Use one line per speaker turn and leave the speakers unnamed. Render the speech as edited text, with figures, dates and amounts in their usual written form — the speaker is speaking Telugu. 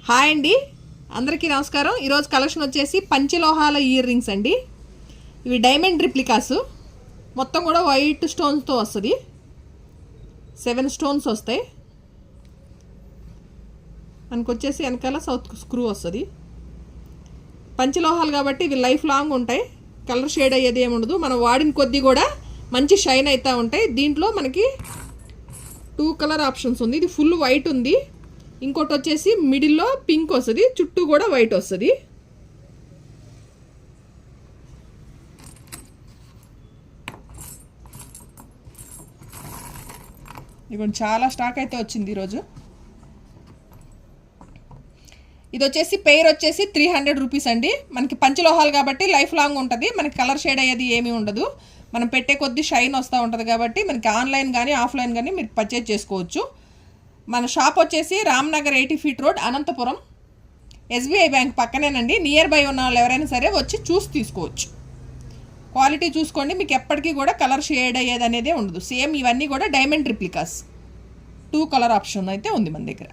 హాయ్ అండి, అందరికీ నమస్కారం. ఈరోజు కలెక్షన్ వచ్చేసి పంచలోహాల ఇయర్ రింగ్స్ అండి. ఇవి డైమండ్ రిప్లికాస్, మొత్తం కూడా వైట్ స్టోన్స్తో వస్తుంది. 7 స్టోన్స్ వస్తాయి. మనకు వచ్చేసి వెనకాల సౌత్ స్క్రూ వస్తుంది. పంచలోహాలు కాబట్టి ఇవి లైఫ్ లాంగ్ ఉంటాయి. కలర్ షేడ్ అయ్యేది ఏమి ఉండదు. మనం వాడిన కొద్దీ కూడా మంచి షైన్ అవుతూ ఉంటాయి. దీంట్లో మనకి 2 కలర్ ఆప్షన్స్ ఉంది. ఇది ఫుల్ వైట్ ఉంది, ఇంకోటి వచ్చేసి మిడిల్లో పింక్ వస్తుంది, చుట్టూ కూడా వైట్ వస్తుంది. ఇవి చాలా స్టాక్ అయితే వచ్చింది ఈరోజు. ఇది వచ్చేసి పెయిర్ వచ్చేసి 300 రూపీస్ అండి. మనకి పంచలోహాలు కాబట్టి లైఫ్ లాంగ్ ఉంటుంది. మనకి కలర్ షేడ్ అయ్యేది ఏమీ ఉండదు. మనం పెట్టే కొద్దీ షైన్ వస్తూ ఉంటుంది కాబట్టి మనకి ఆన్లైన్ కానీ ఆఫ్లైన్ కానీ మీరు పర్చేజ్ చేసుకోవచ్చు. మన షాప్ వచ్చేసి Ramnagar 80 feet road, Anantapuram, SBI bank పక్కనేనండి. నియర్ బై ఉన్న వాళ్ళు ఎవరైనా సరే వచ్చి చూసి తీసుకోవచ్చు. క్వాలిటీ చూసుకోండి, మీకు ఎప్పటికీ కూడా కలర్ షేడ్ అయ్యేది అనేది ఉండదు. సేమ్ ఇవన్నీ కూడా డైమండ్ రిప్లికాస్. 2 కలర్ ఆప్షన్ అయితే ఉంది మన దగ్గర.